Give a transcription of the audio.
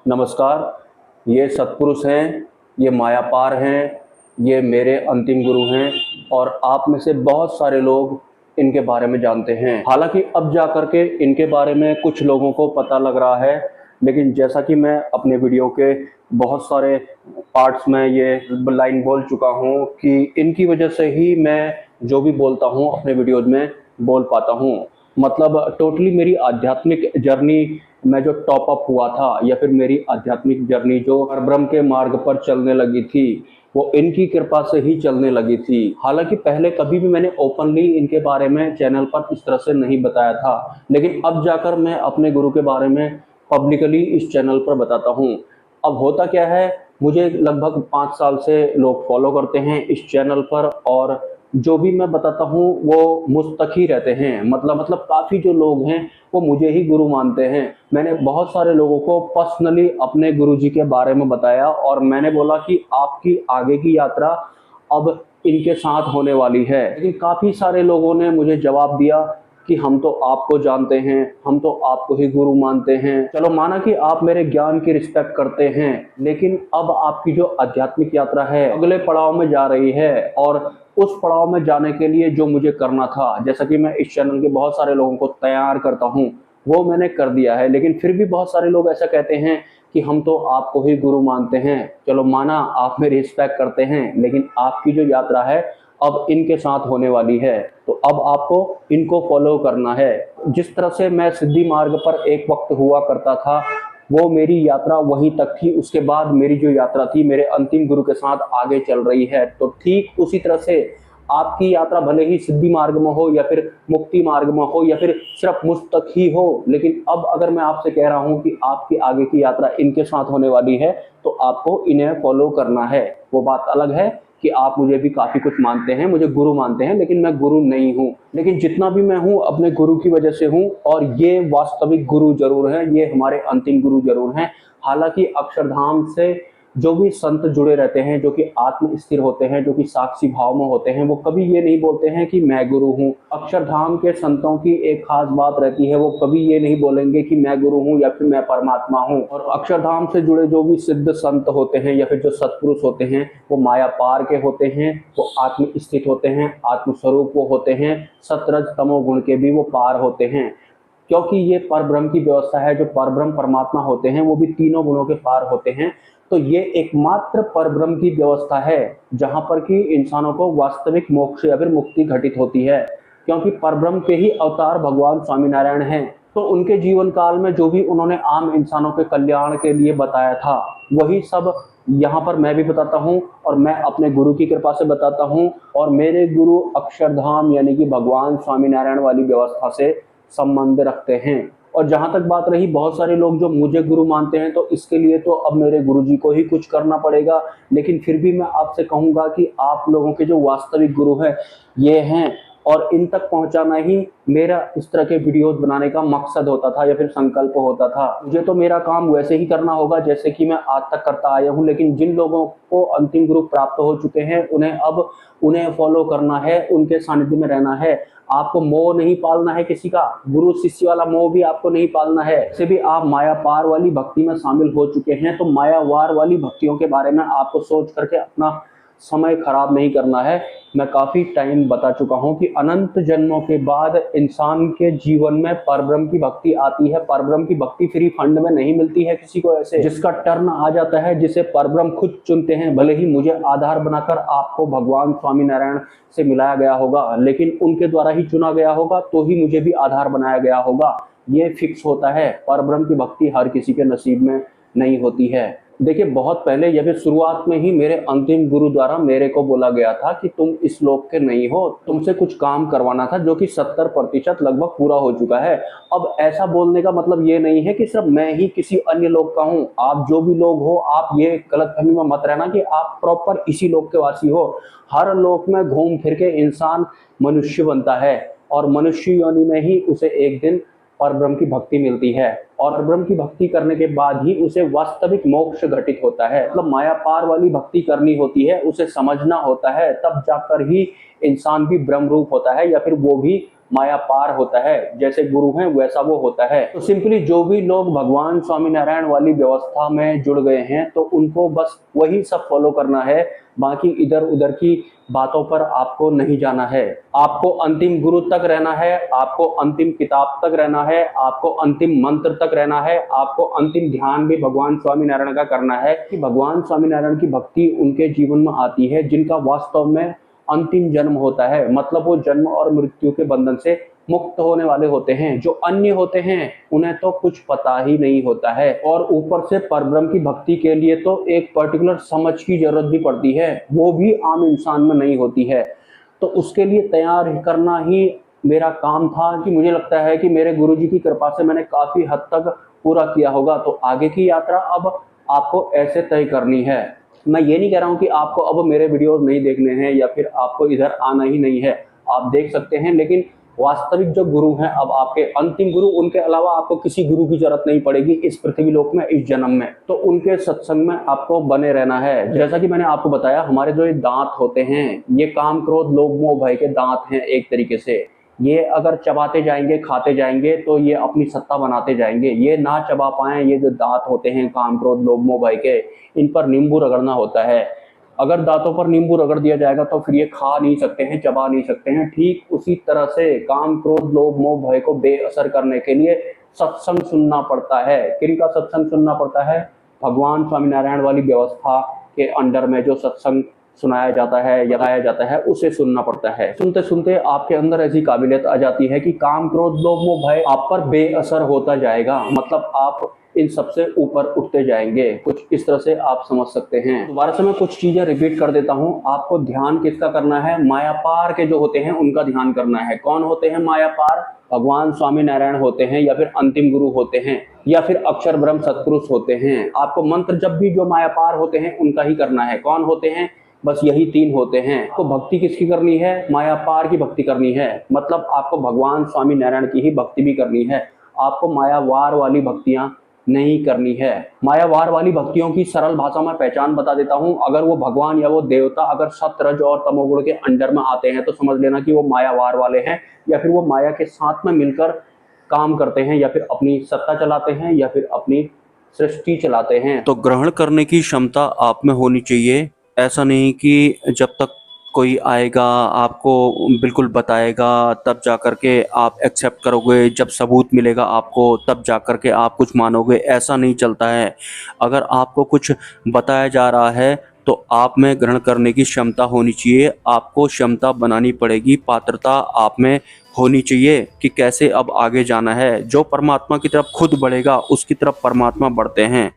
नमस्कार। ये सत्पुरुष हैं, ये मायापार हैं, ये मेरे अंतिम गुरु हैं और आप में से बहुत सारे लोग इनके बारे में जानते हैं। हालांकि अब जा कर के इनके बारे में कुछ लोगों को पता लग रहा है, लेकिन जैसा कि मैं अपने वीडियो के बहुत सारे पार्ट्स में ये लाइन बोल चुका हूँ कि इनकी वजह से ही मैं जो भी बोलता हूँ अपने वीडियोज में बोल पाता हूँ। मतलब टोटली मेरी आध्यात्मिक जर्नी में जो टॉप अप हुआ था या फिर मेरी आध्यात्मिक जर्नी जो परब्रह्म के मार्ग पर चलने लगी थी, वो इनकी कृपा से ही चलने लगी थी। हालांकि पहले कभी भी मैंने ओपनली इनके बारे में चैनल पर इस तरह से नहीं बताया था, लेकिन अब जाकर मैं अपने गुरु के बारे में पब्लिकली इस चैनल पर बताता हूँ। अब होता क्या है, मुझे लगभग 5 साल से लोग फॉलो करते हैं इस चैनल पर और जो भी मैं बताता हूँ वो मुझ तक ही रहते हैं। मतलब काफ़ी जो लोग हैं वो मुझे ही गुरु मानते हैं। मैंने बहुत सारे लोगों को पर्सनली अपने गुरुजी के बारे में बताया और मैंने बोला कि आपकी आगे की यात्रा अब इनके साथ होने वाली है। लेकिन काफ़ी सारे लोगों ने मुझे जवाब दिया कि हम तो आपको जानते हैं, हम तो आपको ही गुरु मानते हैं। चलो माना कि आप मेरे ज्ञान की रिस्पेक्ट करते हैं, लेकिन अब आपकी जो आध्यात्मिक यात्रा है अगले पड़ाव में जा रही है और उस पड़ाव में जाने के लिए जो मुझे करना था, जैसा कि मैं इस चैनल के बहुत सारे लोगों को तैयार करता हूँ, वो मैंने कर दिया है। लेकिन फिर भी बहुत सारे लोग ऐसा कहते हैं कि हम तो आपको ही गुरु मानते हैं। चलो माना आप मेरी रिस्पेक्ट करते हैं, लेकिन आपकी जो यात्रा है अब इनके साथ होने वाली है, तो अब आपको इनको फॉलो करना है। जिस तरह से मैं सिद्धि मार्ग पर एक वक्त हुआ करता था, वो मेरी यात्रा वहीं तक थी। उसके बाद मेरी जो यात्रा थी मेरे अंतिम गुरु के साथ आगे चल रही है। तो ठीक उसी तरह से आपकी यात्रा भले ही सिद्धि मार्ग में हो या फिर मुक्ति मार्ग में हो या फिर सिर्फ मुझ तक ही हो, लेकिन अब अगर मैं आपसे कह रहा हूं कि आपकी आगे की यात्रा इनके साथ होने वाली है, तो आपको इन्हें फॉलो करना है। वो बात अलग है कि आप मुझे भी काफी कुछ मानते हैं, मुझे गुरु मानते हैं, लेकिन मैं गुरु नहीं हूं। लेकिन जितना भी मैं हूं अपने गुरु की वजह से हूं और ये वास्तविक गुरु जरूर हैं, ये हमारे अंतिम गुरु जरूर हैं। हालांकि अक्षरधाम से जो भी संत जुड़े रहते हैं, जो कि आत्म स्थिर होते हैं, जो कि साक्षी भाव में होते हैं, वो कभी ये नहीं बोलते हैं कि मैं गुरु हूँ। अक्षरधाम के संतों की एक खास बात रहती है, वो कभी ये नहीं बोलेंगे कि मैं गुरु हूँ या फिर मैं परमात्मा हूँ। और अक्षरधाम से जुड़े जो भी सिद्ध संत होते हैं या फिर जो सत्पुरुष होते हैं, वो माया पार के होते हैं, वो आत्म स्थित होते हैं, आत्मस्वरूप वो होते हैं, सतरज तमो गुण के भी वो पार होते हैं। क्योंकि ये परब्रह्म की व्यवस्था है, जो परब्रह्म परमात्मा होते हैं वो भी तीनों गुणों के पार होते हैं। तो ये एकमात्र परब्रह्म की व्यवस्था है जहां पर कि इंसानों को वास्तविक मोक्ष या फिर मुक्ति घटित होती है। क्योंकि परब्रह्म के ही अवतार भगवान स्वामीनारायण हैं, तो उनके जीवन काल में जो भी उन्होंने आम इंसानों के कल्याण के लिए बताया था, वही सब यहाँ पर मैं भी बताता हूँ और मैं अपने गुरु की कृपा से बताता हूँ। और मेरे गुरु अक्षरधाम यानी कि भगवान स्वामीनारायण वाली व्यवस्था से संबंध रखते हैं। और जहां तक बात रही बहुत सारे लोग जो मुझे गुरु मानते हैं, तो इसके लिए तो अब मेरे गुरुजी को ही कुछ करना पड़ेगा। लेकिन फिर भी मैं आपसे कहूंगा कि आप लोगों के जो वास्तविक गुरु हैं ये हैं, और इन तक पहुंचाना ही मेरा इस तरह के वीडियोस बनाने का मकसद होता था या फिर संकल्प होता था। मुझे तो मेरा काम वैसे ही करना होगा जैसे कि मैं आज तक करता आया हूं, लेकिन जिन लोगों को अंतिम गुरु प्राप्त हो चुके हैं उन्हें फॉलो करना है, उनके सानिध्य में रहना है। आपको मोह नहीं पालना है, किसी का गुरु शिष्य वाला मोह भी आपको नहीं पालना है। से भी आप माया पार वाली भक्ति में शामिल हो चुके हैं, तो मायावार वाली भक्तियों के बारे में आपको सोच करके अपना समय खराब नहीं करना है। मैं काफी टाइम बता चुका हूं कि अनंत जन्मों के बाद इंसान के जीवन में परब्रह्म की भक्ति आती है। परब्रह्म की भक्ति फ्री फंड में नहीं मिलती है किसी को, ऐसे जिसका टर्न आ जाता है, जिसे परब्रह्म खुद चुनते हैं। भले ही मुझे आधार बनाकर आपको भगवान स्वामीनारायण से मिलाया गया होगा, लेकिन उनके द्वारा ही चुना गया होगा, तो ही मुझे भी आधार बनाया गया होगा। ये फिक्स होता है। परब्रह्म की भक्ति हर किसी के नसीब में नहीं होती है। देखिए बहुत पहले या फिर शुरुआत में ही मेरे अंतिम गुरु द्वारा मेरे को बोला गया था कि तुम इस लोक के नहीं हो, तुमसे कुछ काम करवाना था, जो कि 70% लगभग पूरा हो चुका है। अब ऐसा बोलने का मतलब ये नहीं है कि सिर्फ मैं ही किसी अन्य लोक का हूँ। आप जो भी लोग हो, आप ये गलतफहमी में मत रहना कि आप प्रॉपर इसी लोक के वासी हो। हर लोक में घूम फिर के इंसान मनुष्य बनता है और मनुष्य योनि में ही उसे एक दिन परब्रह्म की भक्ति मिलती है, और परब्रह्म की भक्ति करने के बाद ही उसे वास्तविक मोक्ष घटित होता है। मतलब माया पार वाली भक्ति करनी होती है, उसे समझना होता है, तब जाकर ही इंसान भी ब्रह्म रूप होता है या फिर वो भी माया पार होता है, जैसे गुरु हैं वैसा वो होता है। तो सिंपली जो भी लोग भगवान स्वामीनारायण वाली व्यवस्था में जुड़ गए हैं तो उनको बस वही सब फॉलो करना है, बाकी इधर उधर की बातों पर आपको नहीं जाना है। आपको अंतिम गुरु तक रहना है, आपको अंतिम किताब तक रहना है, आपको अंतिम मंत्र तक रहना है, आपको अंतिम ध्यान भी भगवान स्वामीनारायण का करना है कि भगवान स्वामीनारायण की भक्ति उनके जीवन में आती है जिनका वास्तव में अंतिम जन्म होता है, मतलब वो जन्म और मृत्यु के बंधन से मुक्त होने वाले होते हैं। जो अन्य होते हैं उन्हें तो कुछ पता ही नहीं होता है, और ऊपर से परब्रह्म की भक्ति के लिए तो एक पर्टिकुलर समझ की जरूरत भी पड़ती है, वो भी आम इंसान में नहीं होती है। तो उसके लिए तैयार करना ही मेरा काम था कि मुझे लगता है कि मेरे गुरुजी की कृपा से मैंने काफी हद तक पूरा किया होगा। तो आगे की यात्रा अब आपको ऐसे तय करनी है। मैं ये नहीं कह रहा हूँ कि आपको अब मेरे वीडियोस नहीं देखने हैं या फिर आपको इधर आना ही नहीं है, आप देख सकते हैं, लेकिन वास्तविक जो गुरु हैं, अब आपके अंतिम गुरु, उनके अलावा आपको किसी गुरु की जरूरत नहीं पड़ेगी इस पृथ्वी लोक में, इस जन्म में। तो उनके सत्संग में आपको बने रहना है। जैसा कि मैंने आपको बताया, हमारे जो ये दांत होते हैं, ये काम क्रोध लोभ मोह भय के दांत हैं एक तरीके से। ये अगर चबाते जाएंगे, खाते जाएंगे तो ये अपनी सत्ता बनाते जाएंगे। ये ना चबा पाए, ये जो दांत होते हैं काम क्रोध लोभ मोह भय के, इन पर नींबू रगड़ना होता है। अगर दांतों पर नींबू रगड़ दिया जाएगा तो फिर ये खा नहीं सकते हैं, चबा नहीं सकते हैं। ठीक उसी तरह से काम क्रोध लोभ मोह भय को बेअसर करने के लिए सत्संग सुनना पड़ता है। किनका सत्संग सुनना पड़ता है? भगवान स्वामीनारायण वाली व्यवस्था के अंडर में जो सत्संग सुनाया जाता है या गाया जाता है, उसे सुनना पड़ता है। सुनते सुनते आपके अंदर ऐसी काबिलियत आ जाती है कि काम क्रोध लोभ मोह भय आप पर बेअसर होता जाएगा, मतलब आप इन सबसे ऊपर उठते जाएंगे। कुछ इस तरह से आप समझ सकते हैं। दोबारा से मैं कुछ चीजें रिपीट कर देता हूं। आपको ध्यान किसका करना है? माया पार के जो होते हैं उनका ध्यान करना है। कौन होते हैं माया पार? भगवान स्वामीनारायण होते हैं, या फिर अंतिम गुरु होते हैं, या फिर अक्षर ब्रह्म सत्पुरुष होते हैं। आपको मंत्र जब भी जो माया पार होते हैं उनका ही करना है। कौन होते हैं? बस यही तीन होते हैं। आपको भक्ति किसकी करनी है? माया पार की भक्ति करनी है, मतलब आपको भगवान स्वामीनारायण की ही भक्ति भी करनी है। आपको मायावार वाली भक्तियां नहीं करनी है। मायावार वाली भक्तियों की सरल भाषा में पहचान बता देता हूं। अगर वो भगवान या वो देवता अगर सत रज और तमोगुण के अंडर में आते हैं तो समझ लेना कि वो मायावार वाले हैं, या फिर वो माया के साथ में मिलकर काम करते हैं, या फिर अपनी सत्ता चलाते हैं, या फिर अपनी सृष्टि चलाते हैं। तो ग्रहण करने की क्षमता आप में होनी चाहिए। ऐसा नहीं कि जब तक कोई आएगा आपको बिल्कुल बताएगा तब जा कर के आप एक्सेप्ट करोगे, जब सबूत मिलेगा आपको तब जा कर के आप कुछ मानोगे। ऐसा नहीं चलता है। अगर आपको कुछ बताया जा रहा है तो आप में ग्रहण करने की क्षमता होनी चाहिए। आपको क्षमता बनानी पड़ेगी, पात्रता आप में होनी चाहिए कि कैसे अब आगे जाना है। जो परमात्मा की तरफ खुद बढ़ेगा उसकी तरफ परमात्मा बढ़ते हैं।